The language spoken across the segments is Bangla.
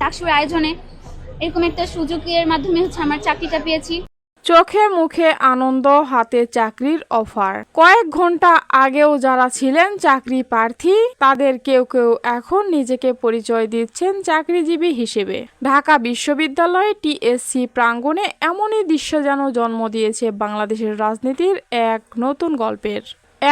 ডাকসুর আয়োজনে এরকম একটা সুযোগের মাধ্যমে আমার চাকরিটা পেয়েছি। চোখে মুখে আনন্দ, হাতে চাকরির অফার। কয়েক ঘন্টা আগেও যারা ছিলেন চাকরি প্রার্থী, তাদের কেউ কেউ এখন নিজেকে পরিচয় দিচ্ছেন চাকরিজীবী হিসেবে। ঢাকা বিশ্ববিদ্যালয়ে টিএসসি প্রাঙ্গণে এমনই দৃশ্য যেন জন্ম দিয়েছে বাংলাদেশের রাজনীতির এক নতুন গল্পের।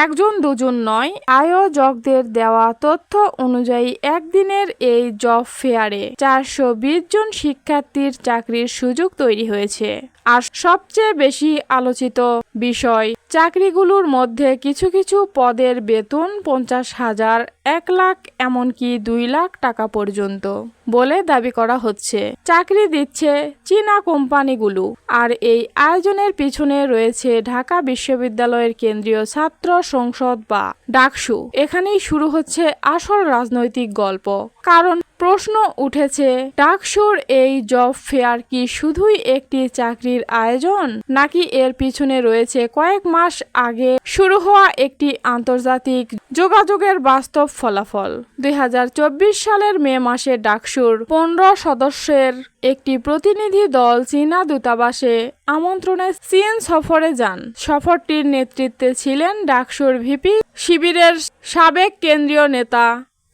একজন দুজন নয়, আয়োজকদের দেওয়া তথ্য অনুযায়ী একদিনের এই জব ফেয়ারে 420 জন শিক্ষার্থীর চাকরির সুযোগ তৈরি হয়েছে। আর সবচেয়ে বেশি আলোচিত বিষয়, চাকরিগুলোর মধ্যে কিছু কিছু পদের বেতন 50,000, 1 লাখ, এমনকি 2 লাখ টাকা পর্যন্ত বলে দাবি করা হচ্ছে। চাকরি দিচ্ছে চীনা কোম্পানিগুলো। আর এই আয়োজনের পিছনে রয়েছে ঢাকা বিশ্ববিদ্যালয়ের কেন্দ্রীয় ছাত্র সংসদ বা ডাকসু। এখানেই শুরু হচ্ছে আসল রাজনৈতিক গল্প। কারণ প্রশ্ন উঠেছে, ডাকসুর এই জব ফেয়ার কি শুধুই একটি চাকরির আয়োজন, নাকি এর পিছনে রয়েছে কয়েক মাস আগে শুরু হওয়া একটি আন্তর্জাতিক যোগাযোগের বাস্তব ফলাফল। 2024 সালের মে মাসে ডাকসুর 15 সদস্যের একটি প্রতিনিধি দল চীনা দূতাবাসে আমন্ত্রণে চীন সফরে যান। সফরটির নেতৃত্বে ছিলেন ডাকসুর ভিপি শিবিরের সাবেক কেন্দ্রীয় নেতা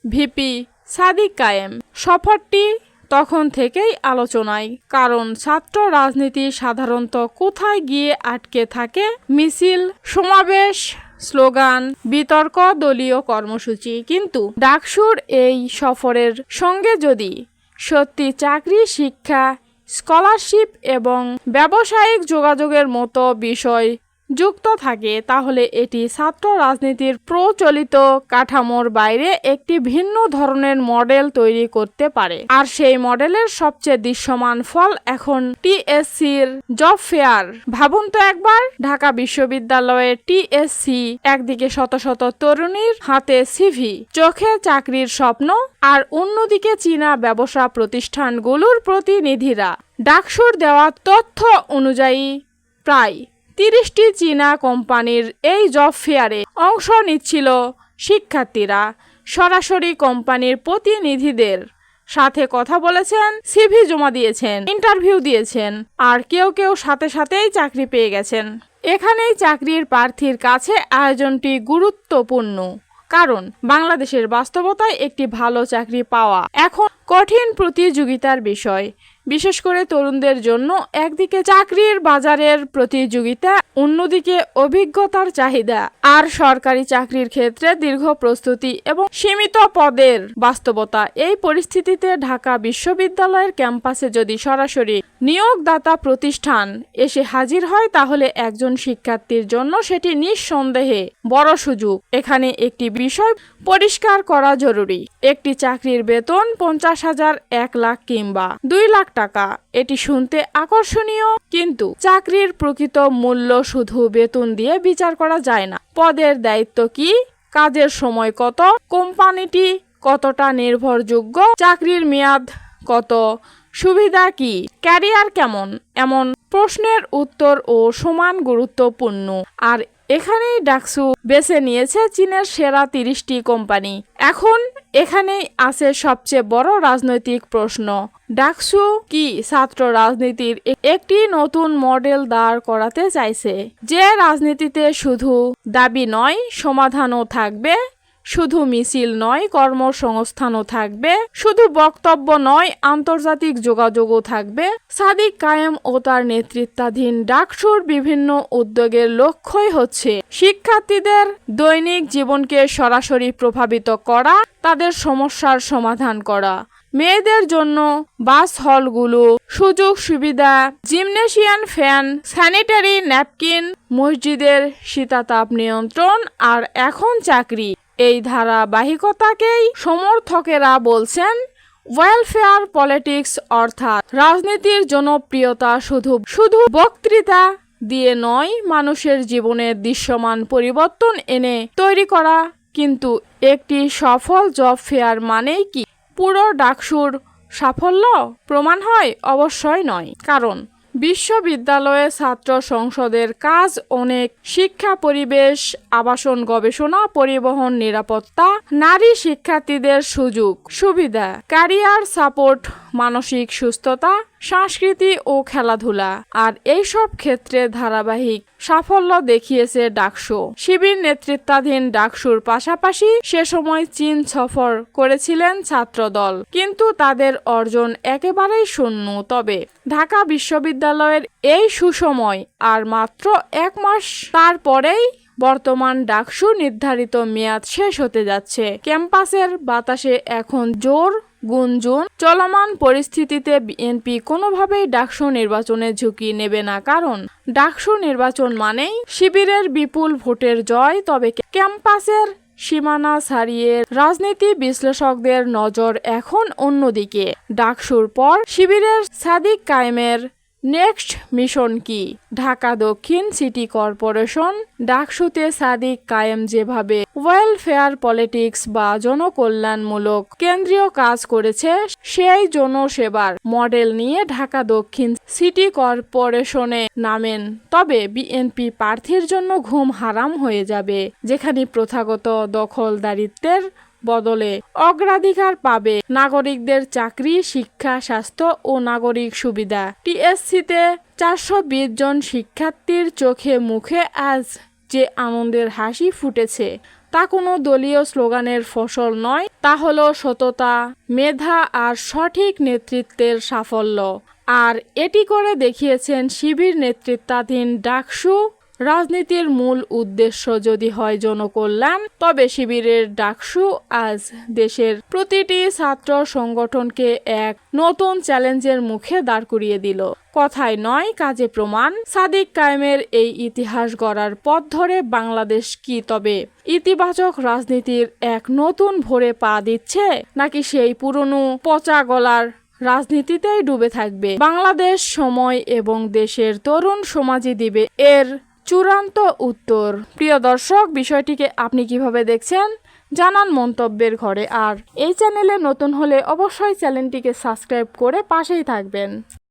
ভিপি সাদিক কায়েম। সফরটি তখন থেকেই আলোচনায়, কারণ ছাত্র রাজনীতি সাধারণত কোথায় গিয়ে আটকে থাকে? মিছিল, সমাবেশ, স্লোগান, বিতর্ক, দলীয় কর্মসূচি। কিন্তু ডাকসুর এই সফরের সঙ্গে যদি সত্যি চাকরি, শিক্ষা, স্কলারশিপ এবং ব্যবসায়িক যোগাযোগের মতো বিষয় যুক্ত থাকে, তাহলে এটি ছাত্র রাজনীতির প্রচলিত কাঠামোর বাইরে একটি ভিন্ন ধরনের মডেল তৈরি করতে পারে। আর সেই মডেলের সবচেয়ে দৃশ্যমান ফল এখন টিএসসির জব ফেয়ার। ভাবুন তো একবার, ঢাকা বিশ্ববিদ্যালয়ের টিএসসি, একদিকে শত শত তরুণীর হাতে সিভি, চোখে চাকরির স্বপ্ন, আর অন্যদিকে চীনা ব্যবসা প্রতিষ্ঠানগুলোর প্রতিনিধিরা। ডাকসুর দেওয়া তথ্য অনুযায়ী প্রায় 30টি চীনা কোম্পানির এই জব ফেয়ারে অংশ নিচ্ছিল শিক্ষার্থীরা। সরাসরি কোম্পানির প্রতিনিধিদের সাথে কথা বলেছেন, সিভি জমা দিয়েছেন, ইন্টারভিউ দিয়েছেন, আর কেউ কেউ সাথে সাথেই চাকরি পেয়ে গেছেন। এখানেই চাকরির প্রার্থীর কাছে আয়োজনটি গুরুত্বপূর্ণ, কারণ বাংলাদেশের বাস্তবতায় একটি ভালো চাকরি পাওয়া এখন কঠিন প্রতিযোগিতার বিষয়। বিশেষ করে তরুণদের জন্য একদিকে চাকরির বাজারের প্রতিযোগিতা, অন্যদিকে অভিজ্ঞতার চাহিদা, আর সরকারি চাকরির ক্ষেত্রে দীর্ঘ প্রস্তুতি এবং সীমিত পদের বাস্তবতা। এই পরিস্থিতিতে ঢাকা বিশ্ববিদ্যালয়ের ক্যাম্পাসে যদি সরাসরি নিয়োগদাতা প্রতিষ্ঠান এসে হাজির হয়, তাহলে একজন শিক্ষার্থীর জন্য সেটি নিঃসন্দেহে বড় সুযোগ। এখানে একটি বিষয় পরিষ্কার করা জরুরি, একটি চাকরির বেতন 50,000, 1 লাখ কিংবা 2 লাখ টাকা, এটি শুনতে আকর্ষণীয়, কিন্তু চাকরির প্রকৃত মূল্য শুধু বেতন দিয়ে বিচার করা যায় না। পদের দায়িত্ব কি, কাজের সময় কত, কোম্পানিটি কতটা নির্ভরযোগ্য, চাকরির মেয়াদ কত, সুবিধা কি, ক্যারিয়ার কেমন, এমন প্রশ্নের উত্তর ও সমান গুরুত্বপূর্ণ। আর এখানেই ডাকসু বেছে নিয়েছে চীনের সেরা 30টি কোম্পানি। এখন এখানেই আছে সবচেয়ে বড় রাজনৈতিক প্রশ্ন, ডাকসু কি ছাত্র রাজনীতির একটি নতুন মডেল দাঁড় করাতে চাইছে, যে রাজনীতিতে শুধু দাবি নয়, সমাধানও থাকবে, শুধু মিছিল নয়, কর্মসংস্থানও থাকবে, শুধু বক্তব্য নয়, আন্তর্জাতিক যোগাযোগও থাকবে। সাদিক কায়েম ও তার নেতৃত্বাধীন ডাকসুর বিভিন্ন উদ্যোগের লক্ষ্যই হচ্ছে শিক্ষার্থীদের দৈনিক জীবনকে সরাসরি প্রভাবিত করা, তাদের সমস্যার সমাধান করা। মেয়েদের জন্য বাস হলগুলো, সুযোগ সুবিধা, জিমনেশিয়াম, ফ্যান, স্যানিটারি ন্যাপকিন, মসজিদের শীতাতাপ নিয়ন্ত্রণ, আর এখন চাকরি। এই ধারাবাহিকতাকেই সমর্থকেরা বলছেন ওয়েলফেয়ার পলিটিক্স, অর্থাৎ রাজনীতির জনপ্রিয়তা শুধু বক্তৃতা দিয়ে নয়, মানুষের জীবনের দৃশ্যমান পরিবর্তন এনে তৈরি করা। কিন্তু একটি সফল জব ফেয়ার মানেই কি পুরো ডাকসুর সাফল্য প্রমাণ হয়? অবশ্যই নয়, কারণ বিশ্ববিদ্যালয়ে ছাত্র সংসদের কাজ অনেক: শিক্ষা পরিবেশ, আবাসন, গবেষণা, পরিবহন, নিরাপত্তা, নারী শিক্ষার্থীদের সুযোগ সুবিধা, ক্যারিয়ার সাপোর্ট, মানসিক সুস্থতা, সংস্কৃতি ও খেলাধুলা। আর এইসব ক্ষেত্রে ধারাবাহিক সাফল্য দেখিয়েছে ডাকসু। শিবির নেতৃত্বাধীন ডাকসুর পাশাপাশি সে সময় চীন সফর করেছিলেন ছাত্রদল, কিন্তু তাদের অর্জন একেবারেই শূন্য। তবে ঢাকা বিশ্ববিদ্যালয়ের এই সুসময় আর মাত্র 1 মাস, তারপরেই বর্তমান ডাকসু নির্ধারিত মেয়াদ শেষ হতে যাচ্ছে। ক্যাম্পাসের বাতাসে এখন জোর গুঞ্জন। চলমান পরিস্থিতিতে বিএনপি কোনোভাবেই ডাকসু নির্বাচনে ঝুঁকি নেবে না, কারণ ডাকসু নির্বাচন মানেই শিবিরের বিপুল ভোটের জয়। তবে ক্যাম্পাসের সীমানা ছাড়িয়ে রাজনীতি বিশ্লেষকদের নজর এখন অন্যদিকে। ডাকসুর পর শিবিরের সাদিক কায়েমের নেক্সট মিশন কি? ঢাকা দক্ষিণ সিটি কর্পোরেশন ডাকসুতে সাদিক কায়েম যেভাবে ওয়েলফেয়ার পলিটিক্স বা জনকল্যাণমূলক কেন্দ্রীয় কাজ করেছে, সেই জনসেবার মডেল নিয়ে ঢাকা দক্ষিণ সিটি কর্পোরেশনে নামেন, তবে বিএনপি প্রার্থীর জন্য ঘুম হারাম হয়ে যাবে, যেখানে প্রথাগত দখলদারিত্বের বদলে অগ্রাধিকার পাবে নাগরিকদের চাকরি, শিক্ষা, স্বাস্থ্য ও নাগরিক সুবিধা। টিএসসিতে 420 জন শিক্ষার্থীর চোখে মুখে আজ যে আনন্দের হাসি ফুটেছে, তা কোনো দলীয় স্লোগানের ফসল নয়, তা হলো সততা, মেধা আর সঠিক নেতৃত্বের সাফল্য। আর এটি করে দেখিয়েছেন শিবির নেতৃত্বাধীন ডাকসু। রাজনীতির মূল উদ্দেশ্য যদি হয় জনকল্যাণ, তবে শিবিরের ডাকসু আজ দেশের প্রতিটি ছাত্র সংগঠনকে এক নতুন চ্যালেঞ্জের মুখে দাঁড় করিয়ে দিল। কথায় নয়, কাজে প্রমাণ। সাদিক কায়েমের এই ইতিহাস গড়ার পথ ধরে বাংলাদেশ কি তবে ইতিবাচক রাজনীতির এক নতুন ভোরে পা দিচ্ছে, নাকি সেই পুরনো পচা গলার রাজনীতিতেই ডুবে থাকবে? বাংলাদেশ, সময় এবং দেশের তরুণ সমাজই দিবে এর চূড়ান্ত উত্তর। প্রিয় দর্শক, বিষয়টিকে আপনি কিভাবে দেখছেন জানান মন্তব্যের ঘরে। আর এই চ্যানেলে নতুন হলে অবশ্যই চ্যানেলটিকে সাবস্ক্রাইব করে পাশেই থাকবেন।